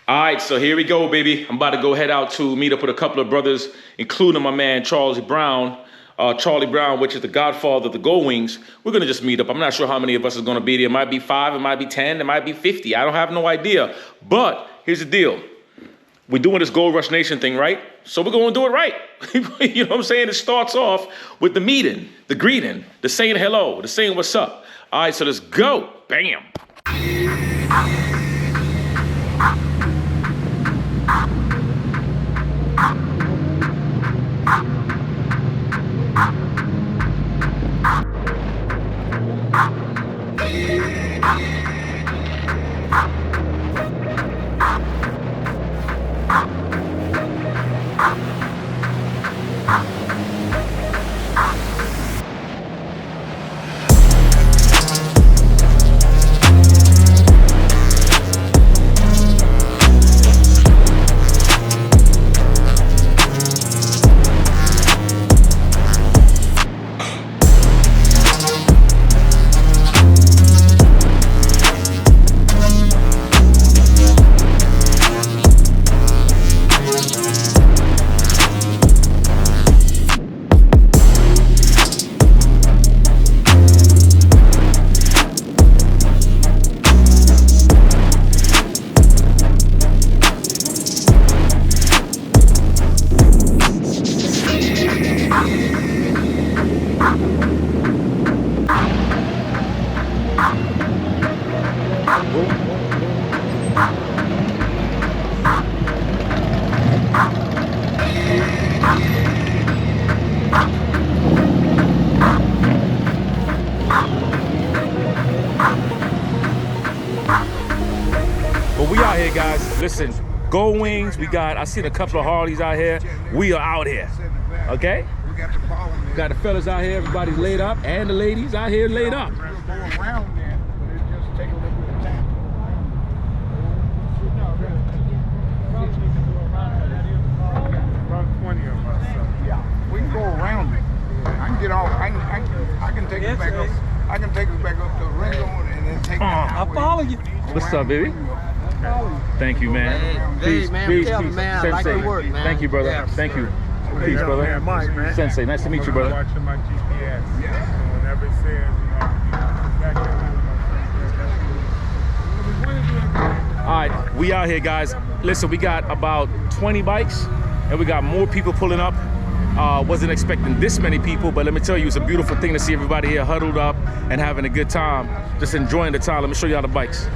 All right, so here we go, baby. I'm about to go head out to meet up with a couple of brothers, including my man Charlie Brown, which is the godfather of the Gold Wings. We're gonna just meet up. I'm not sure how many of us is gonna be there. It might be 5, it might be 10, it might be 50. I don't have no idea. But here's the deal. We're doing this Gold Rush Nation thing, right? So we're gonna do it right. You know what I'm saying? It starts off with the meeting, the greeting, the saying hello, the saying what's up. All right, so let's go. Bam. But we out here, guys. Listen, Gold Wings, I seen a couple of Harleys out here. We are out here, okay? We got the fellas out here, everybody's laid up, and the ladies out here laid up. We can go around it. I can get off. I can take us back up. I can take us back up to the ring and then take. I'll follow you. What's up, baby? Thank you, man. Peace, peace, peace. Man, I like your work, man. Thank you, brother. Thank you. Peace, brother. Man, Mike, man. Sensei, nice to meet you, brother. Watching my GPS. So whenever it says, All right, we out here, guys. Listen, we got about 20 bikes, and we got more people pulling up. Wasn't expecting this many people, but let me tell you, it's a beautiful thing to see everybody here huddled up and having a good time, just enjoying the time. Let me show you all the bikes.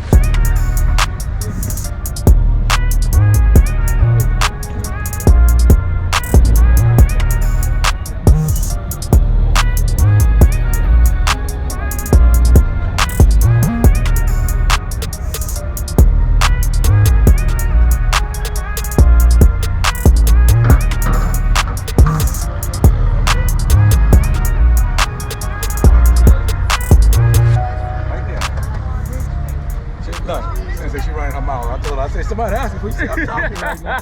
I said, somebody asked me, please stop talking right now.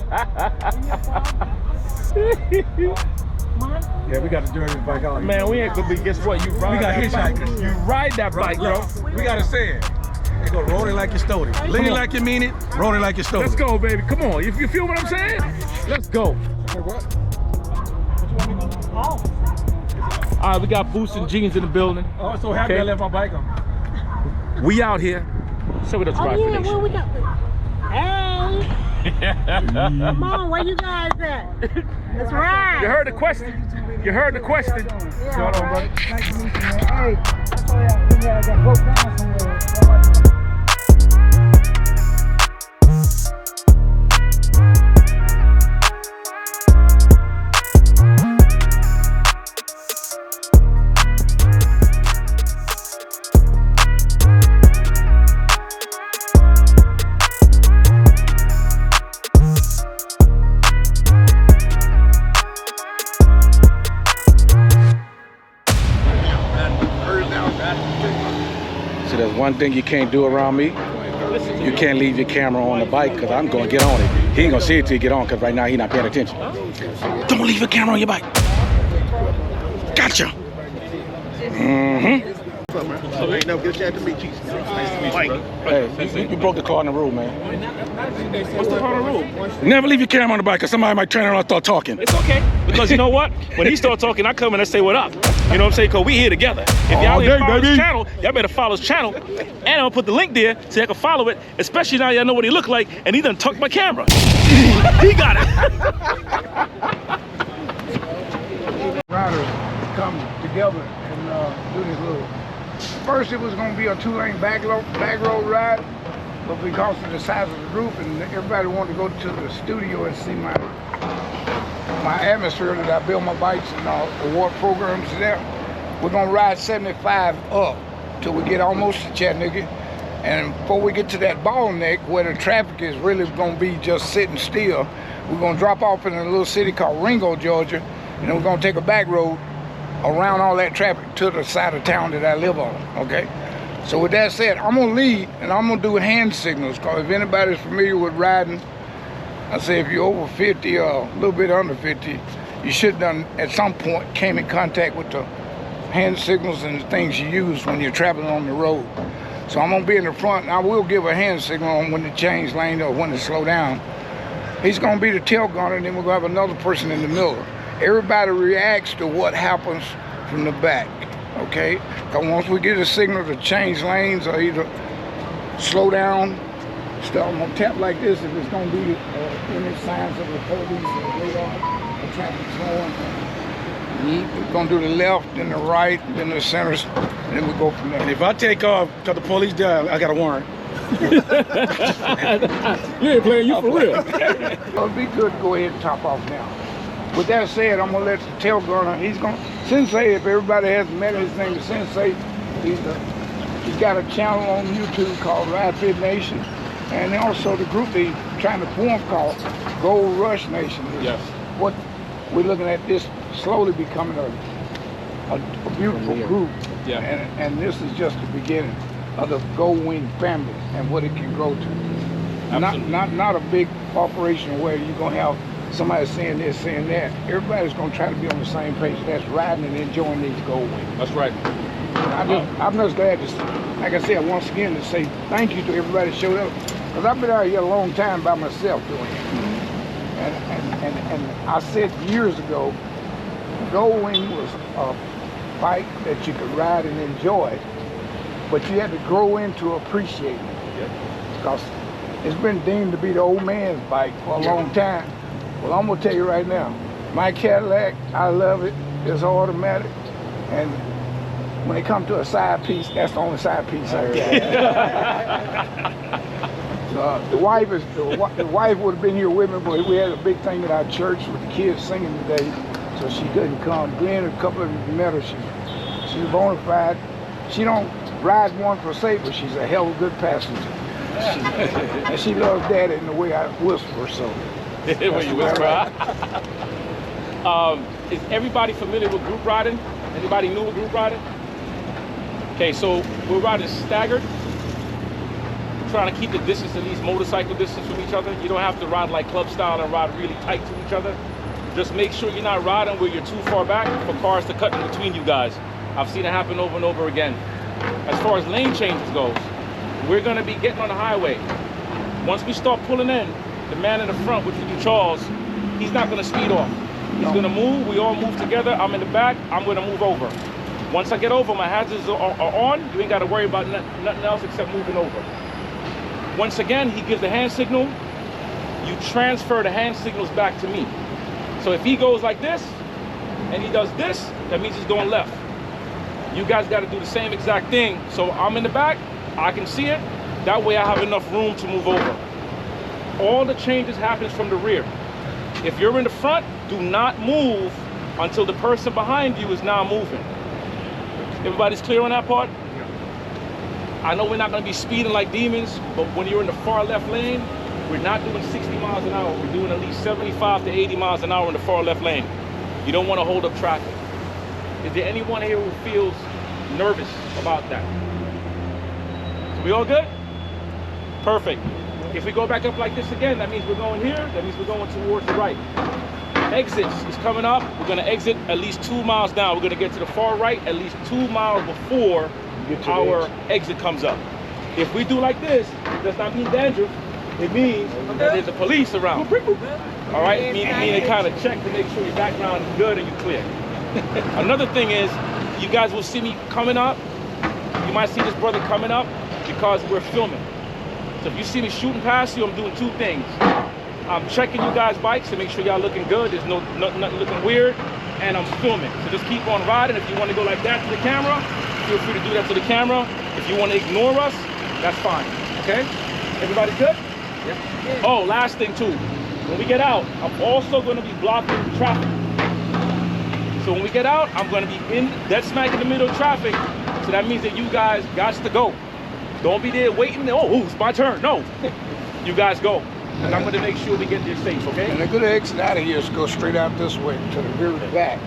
Yeah, we got to join this bike out. Man, we ain't gonna be, guess what? You ride that bike. You ride that bike, bro. We got to say it. They go roll it like you stole it. Lean it like you mean it, roll it like you stole it. Let's go, baby. Come on. You feel what I'm saying? Let's go. Hey, what? What you want me to do? Oh. All right, we got boots and jeans in the building. Oh, so happy I left my bike on. We out here. So with us ride for nation. Well, we got. Hey! Come on, where you guys at? Let's ride. You heard the question. You heard the question. Yeah, Hold on, right. brother. Nice to meet you, man. Hey, I thought y'all got broke down somewhere. See, there's one thing you can't do around me. You can't leave your camera on the bike because I'm going to get on it. He ain't going to see it till you get on because right now he's not paying attention. Don't leave your camera on your bike. Gotcha. What's up, man? I ain't never get a chance to meet you. Mike. Hey, you broke the cardinal rule, man. What's the cardinal rule? Never leave your camera on the bike, because somebody might turn around and start talking. It's okay, because you know what? When he start talking, I come in and say what up. You know what I'm saying? Because we here together. If y'all ain't follow his channel, y'all better follow his channel. And I'm gonna put the link there so y'all can follow it, especially now y'all know what he look like, and he done tucked my camera. He got it. Riders come together and do this little. First, it was going to be a 2-lane back road ride, but because of the size of the group and everybody wanted to go to the studio and see my atmosphere that I build my bikes and award programs there, we're going to ride 75 up till we get almost to Chattanooga. And before we get to that bottleneck where the traffic is really going to be just sitting still, we're going to drop off in a little city called Ringo, Georgia, and then we're going to take a back road around all that traffic to the side of town that I live on, okay? So with that said, I'm gonna lead and I'm gonna do hand signals, because if anybody's familiar with riding, I say if you're over 50 or a little bit under 50, you should have done, at some point, came in contact with the hand signals and the things you use when you're traveling on the road. So I'm gonna be in the front, and I will give a hand signal on when to change lane or when to slow down. He's gonna be the tail gunner, and then we're gonna have another person in the middle. Everybody reacts to what happens from the back, okay? Because once we get a signal to change lanes or either slow down, I'm gonna tap like this if it's gonna be any signs of the police or radar, the traffic slowing. We're gonna do the left, then the right, then the center, and then we go from there. And if I take off because the police die, I got a warrant. You ain't playing, you for real. It'd be good to go ahead and top off now. With that said, I'm gonna let the tail gunner, Sensei, if everybody hasn't met his name is Sensei, he's got a channel on YouTube called Ride Fit Nation, and also the group he's trying to form called Gold Rush Nation. Yes. What we're looking at this slowly becoming a beautiful group, Yeah. and this is just the beginning of the Gold Wing family and what it can grow to. Not a big operation where you're gonna have somebody saying this, saying that. Everybody's gonna try to be on the same page. That's riding and enjoying these Gold Wings. That's right. I'm just glad to, like I said, once again, to say thank you to everybody that showed up. Because I've been out here a long time by myself doing it. And I said years ago, Gold Wing was a bike that you could ride and enjoy, but you had to grow into appreciating it. Because it's been deemed to be the old man's bike for a long time. Well, I'm gonna tell you right now, my Cadillac, I love it. It's automatic, and when it comes to a side piece, that's the only side piece I got. The wife would have been here with me, but we had a big thing at our church with the kids singing today, so she couldn't come. Glenn, a couple of you met her. She's bona fide. She don't ride one for safe, but she's a hell of a good passenger. And she loves Daddy in the way I whisper, so. When you whisper. Is everybody familiar with group riding? Anybody new with group riding? Okay, so we're riding staggered. We're trying to keep the distance, at least motorcycle distance from each other. You don't have to ride like club style and ride really tight to each other. Just make sure you're not riding where you're too far back for cars to cut in between you guys. I've seen it happen over and over again. As far as lane changes goes, we're gonna be getting on the highway. Once we start pulling in, the man in the front, which would be Charles, he's not gonna speed off. He's gonna move, we all move together. I'm in the back, I'm gonna move over. Once I get over, my hazards are on. You ain't gotta worry about nothing else except moving over. Once again, he gives the hand signal. You transfer the hand signals back to me. So if he goes like this, and he does this, that means he's going left. You guys gotta do the same exact thing. So I'm in the back, I can see it. That way I have enough room to move over. All the changes happens from the rear. If you're in the front, do not move until the person behind you is now moving. Everybody's clear on that part? I know we're not gonna be speeding like demons, but when you're in the far left lane, we're not doing 60 miles an hour. We're doing at least 75 to 80 miles an hour in the far left lane. You don't wanna hold up traffic. Is there anyone here who feels nervous about that? So we all good? Perfect. If we go back up like this again, that means we're going here, that means we're going towards the right. Exits is coming up. We're gonna exit at least 2 miles down. We're gonna get to the far right at least 2 miles before get to our exit comes up. If we do like this, it does not mean danger. It means that there's the police around. All right, meaning kind of check to make sure your background is good and you're clear. Another thing is, you guys will see me coming up. You might see this brother coming up because we're filming. So if you see me shooting past you, I'm doing two things. I'm checking you guys' bikes to make sure y'all looking good. There's nothing looking weird, and I'm filming. So just keep on riding. If you want to go like that to the camera, feel free to do that to the camera. If you want to ignore us, that's fine. Okay? Everybody good? Yeah. Oh, last thing too. When we get out, I'm also going to be blocking traffic. So when we get out, I'm going to be in dead smack in the middle of traffic. So that means that you guys got to go. Don't be there waiting. Oh, it's my turn. No, you guys go. And I'm going to make sure we get there safe, okay? And a good exit out of here is go straight out this way to the very back.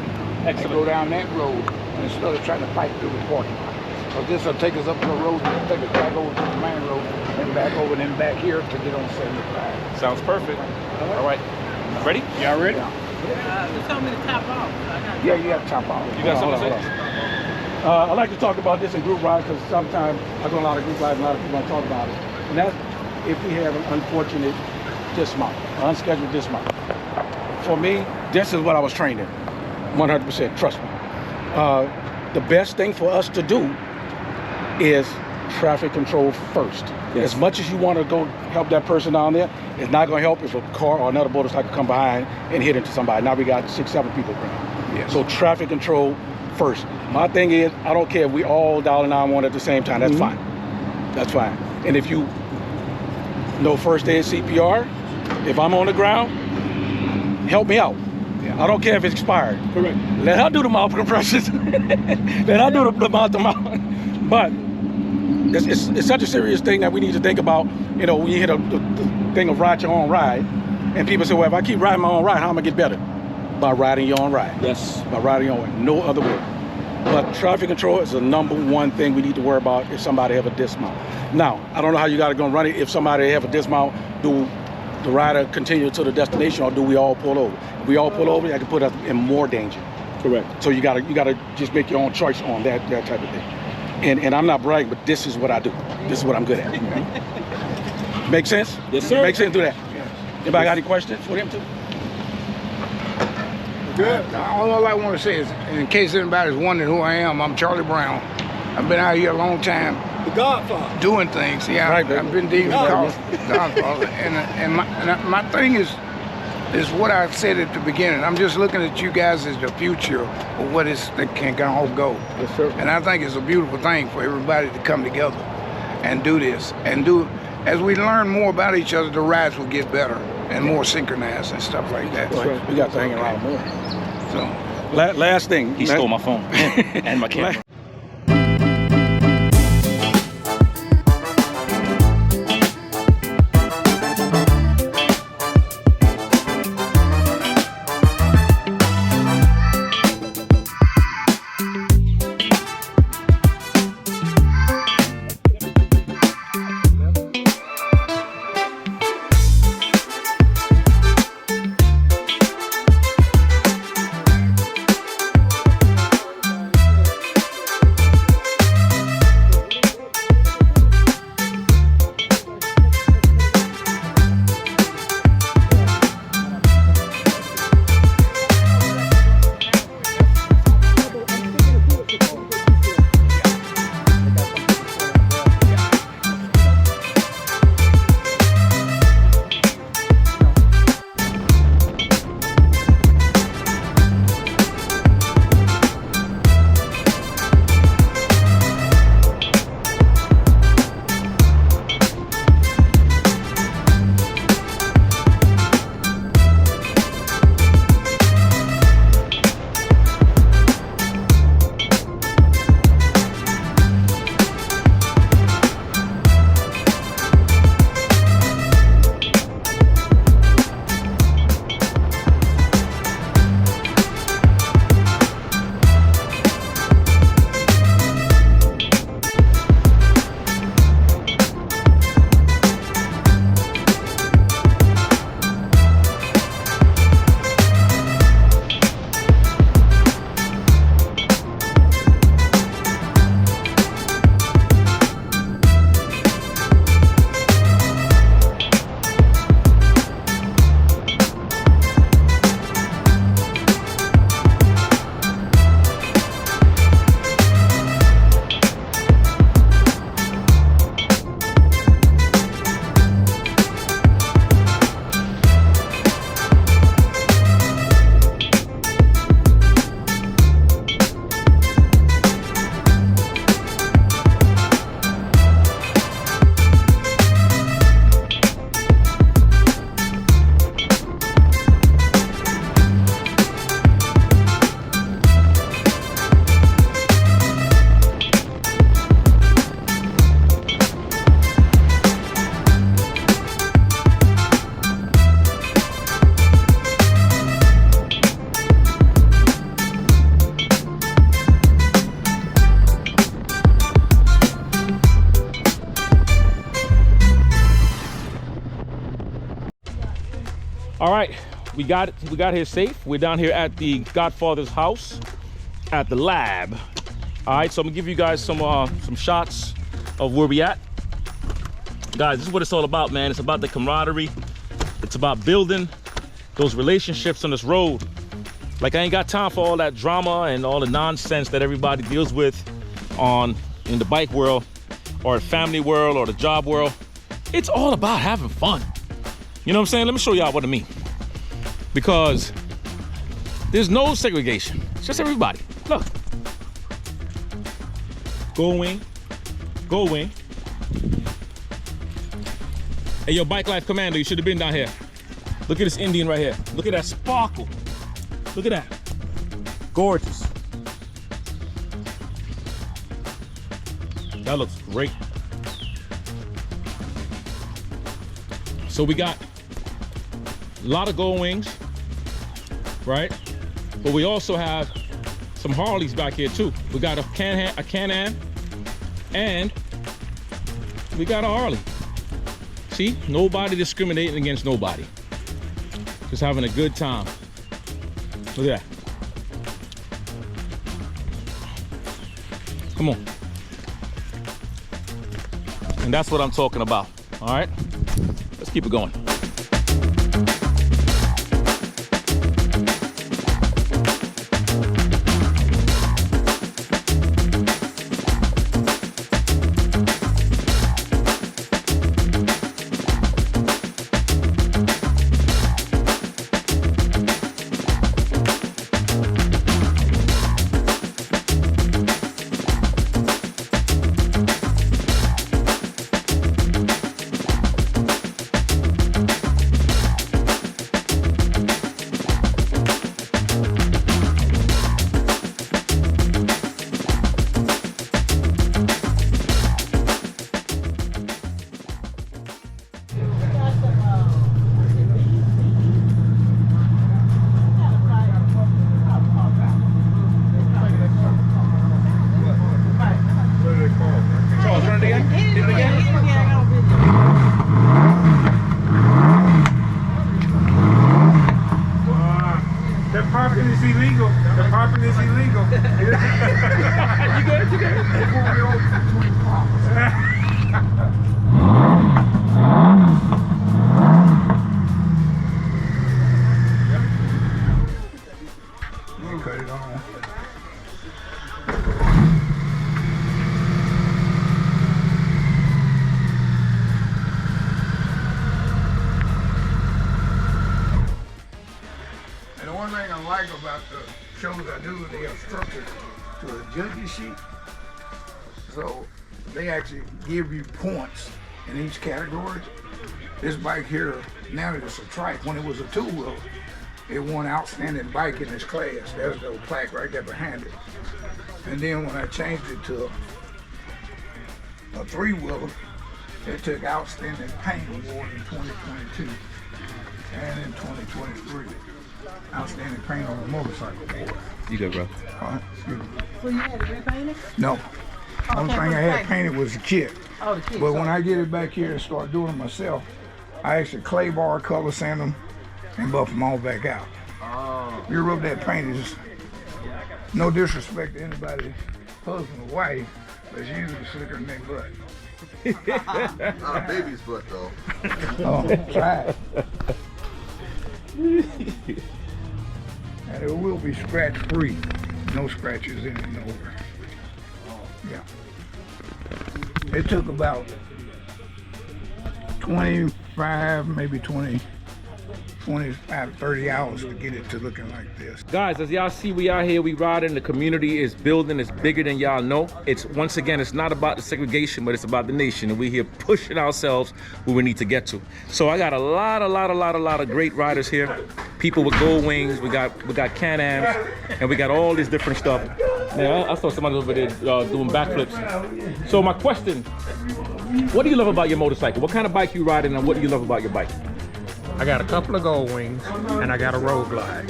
Excellent. And go down that road instead of trying to fight through the parking lot. So this will take us up to the road and take us back over to the main road and back over and then back here to get on 75. Sounds perfect. All right. Ready? Y'all ready? You told me to top off. Yeah, you have to top off. You got something to say? I like to talk about this in group rides because sometimes I go on a lot of group rides and a lot of people don't talk about it. And that's if we have an unfortunate dismount, unscheduled dismount. For me, this is what I was trained in, 100%, trust me. The best thing for us to do is traffic control first. Yes. As much as you want to go help that person down there, it's not going to help if a car or another motorcycle come behind and hit into somebody. Now we got 6, 7 people around. Yes. So traffic control first. My thing is, I don't care if we all dial 911 at the same time. That's fine. That's fine. And if you know first aid CPR, if I'm on the ground, help me out. I don't care if it's expired. Correct. Let her do the mouth compressions. Let her do the mouth to mouth. But it's such a serious thing that we need to think about. You know, when you hit the thing of ride your own ride, and people say, well, if I keep riding my own ride, how am I get better? By riding your own ride. Yes. By riding your own way. No other way. But traffic control is the #1 thing we need to worry about if somebody have a dismount. Now, I don't know how you got to go run it. If somebody have a dismount, do the rider continue to the destination, or do we all pull over? If we all pull over, that can put us in more danger. Correct. So you gotta just make your own choice on that type of thing. And I'm not bragging, but this is what I do. This is what I'm good at. Make sense? Yes, sir. Make sense. Do that. Anybody got any questions for them too? Good. All I want to say is, in case anybody's wondering who I am, I'm Charlie Brown. I've been out here a long time. The Godfather. Doing things. Yeah, right, I've been dealing with Godfather. And my thing is what I said at the beginning. I'm just looking at you guys as the future of what that can all go. Yes, sir. And I think it's a beautiful thing for everybody to come together and do this. And as we learn more about each other, the rides will get better and more synchronized and stuff like that. That's right. We got to hang around more. So, last thing. He stole my phone and my camera. All right, we got here safe. We're down here at the Godfather's house at the lab. All right, so I'm gonna give you guys some shots of where we at. Guys, this is what it's all about, man. It's about the camaraderie. It's about building those relationships on this road. Like, I ain't got time for all that drama and all the nonsense that everybody deals with in the bike world or the family world or the job world. It's all about having fun. You know what I'm saying? Let me show y'all what I mean. Because there's no segregation. It's just everybody. Look. Going. Hey, yo, Bike Life Commander, you should have been down here. Look at this Indian right here. Look at that sparkle. Look at that. Gorgeous. That looks great. So we got a lot of gold wings, right? But we also have some Harleys back here too. We got a Can-Am, and we got a Harley. See, nobody discriminating against nobody. Just having a good time. Look at that. Come on. And that's what I'm talking about, all right? Let's keep it going. About the shows I do, they are structured to a judges sheet. So they actually give you points in each category. This bike here, now that it's a trike, when it was a two-wheeler, it won outstanding bike in its class. There's the plaque right there behind it. And then when I changed it to a three-wheeler, it took outstanding paint award in 2022 and in 2023. Outstanding paint on the motorcycle board. You good, bro? Excuse me. So you had it repainted? No. The only thing I had painted was the kit. Oh, the kit. But when I get it back here and start doing it myself, I actually clay bar, color sand them, and buff them all back out. Oh. You rub that paint, is no disrespect to anybody's husband or wife, but it's usually slicker than their butt. Not a baby's butt, though. Oh, try it. And it will be scratch free. No scratches in it nowhere. Yeah. It took about 25, maybe 25, 30 hours to get it to looking like this. Guys, as y'all see, we out here, we riding, the community is building, it's bigger than y'all know. It's, once again, it's not about the segregation, but it's about the nation, and we're here pushing ourselves where we need to get to. So I got a lot of great riders here. People with gold wings, we got Can-Ams, and we got all this different stuff. Man, I saw somebody over there doing backflips. So my question, what do you love about your motorcycle? What kind of bike you riding, and what do you love about your bike? I got a couple of gold wings and I got a road glide.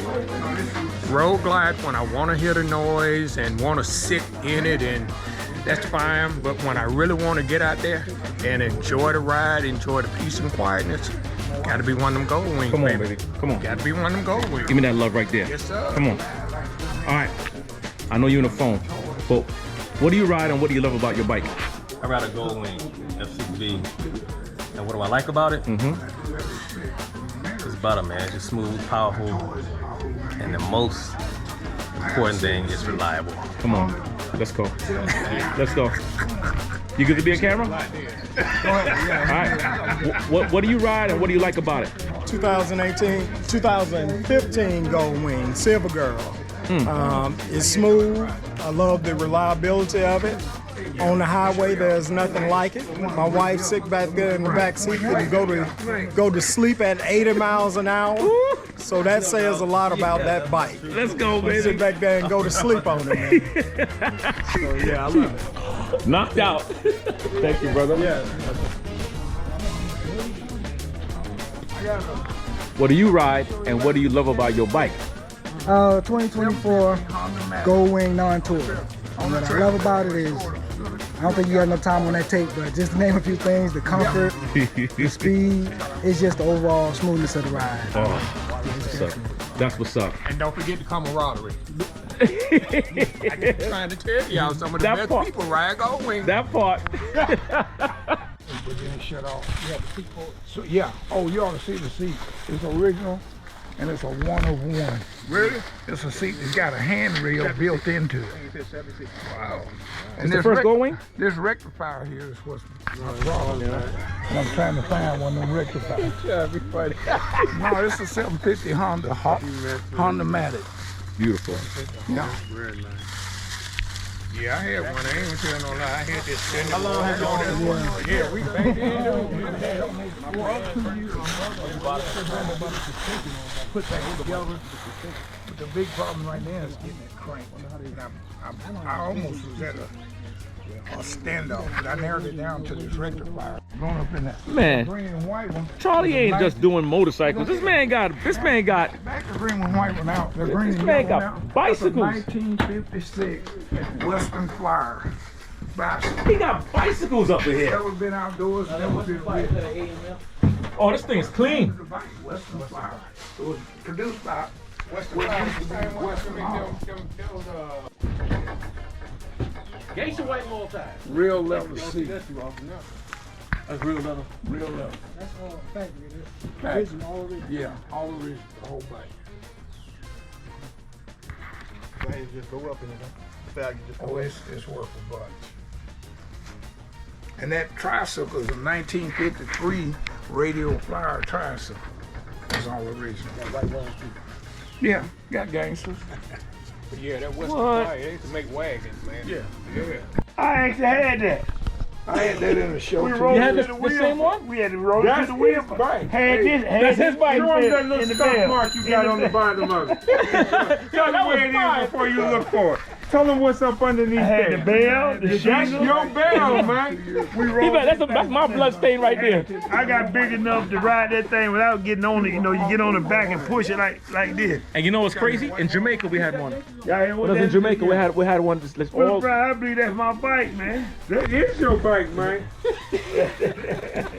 Road glide when I want to hear the noise and want to sit in it, and that's fine. But when I really want to get out there and enjoy the ride, enjoy the peace and quietness, Gotta be one of them gold wings, Come on, baby. Come on. Gotta be one of them gold wings. Give me that love right there. Yes, sir. Come on. All right. I know you're on the phone, but what do you ride and what do you love about your bike? I ride a Gold Wing F6B. And what do I like about it? It's butter, man. It's just smooth, powerful, and the most important thing is reliable. Come on. Let's go. Let's go. You good to be on camera? All right. What do you ride and what do you like about it? 2015 Gold Wing, Silver Girl. It's smooth. I love the reliability of it. On the highway, there's nothing like it. My wife sit back there in the back seat and go to sleep at 80 miles an hour. So that says a lot about that bike. Let's go, baby. Sit back there and go to sleep on it. Man. So yeah, I love it. Knocked out. Thank you, brother. Yeah. What do you ride and what do you love about your bike? 2024 Gold Wing Non-Tour. And what I love about it is, I don't think you got enough time on that tape, but just to name a few things, the comfort, the speed, it's just the overall smoothness of the ride. Oh, that's what's up. And don't forget the camaraderie. I keep trying to tell y'all some of the best people ride Gold Wing. That part. But then shut off. You have the seat for it. So yeah. Oh, you ought to see the seat. It's original, and it's a 1 of 1. Really? It's a seat that's got a handrail built into it. Wow. And the first Gold Wing? This rectifier here is what's my problem. And I'm trying to find one of them rectifiers. No, it's a 750 Honda Matic. Beautiful. Yeah. Very nice. Yeah, I had one. I ain't gonna tell no lie. I had this. How long have you had one? Yeah, we back then. Put that together. But the big problem right now is getting it cranked. I almost was at a standoff, but I narrowed it down to this rectifier. Going up in that Man, green and white one. Charlie ain't just doing motorcycles. This man got. Back the green and white one out. The green and man yellow got one out. bicycles. That's a 1956 Western Flyer bicycle. He got bicycles up in here. Never been outdoors. Never been with. Oh, this thing is clean. Western Flyer. It was produced by Western Flyer. Gates and white multi. Real leather seat. That's real leather. Real leather. That's all factory. Original, all original. Yeah, all original, the whole bike. Just go up in it. Oh, it's worth a bunch. And that tricycle is a 1953 Radial Flyer tricycle. It's all original. Got white ones too. Yeah, got gangsters. Yeah, that Western Flyer, they used to make wagons, man. Yeah. I actually had that. I had that in the show. We rolled You had to the wheel. same one? We had to roll it to the wheel. bike. Had That's his bike. Show him that little scuff mark you got on the bottom of it. Tell him where it is before you look for it. Tell him what's up underneath there. The bell, the That's your bell, man. We rolled That's my blood stain right there. I got big enough to ride that thing without getting on it. You know, you get on the back and push it like this. And you know what's crazy? In Jamaica we had one. Yeah, When I was in Jamaica we had one. Well, I believe that's my bike, man. That is your bike, man.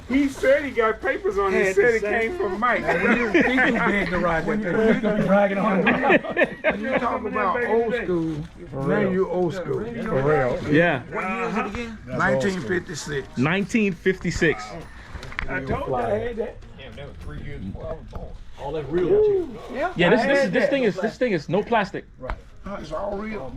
He said he got papers on it. He said it came from Mike. When you think you big to ride that thing, bragging on it. when you talk about old school, man, you old school. For real. Yeah. What year is it again? 1956. 1956. I told you I had that. Yeah, that was 3 years before I was born. All that real. Yeah, this thing is no plastic. It's all real.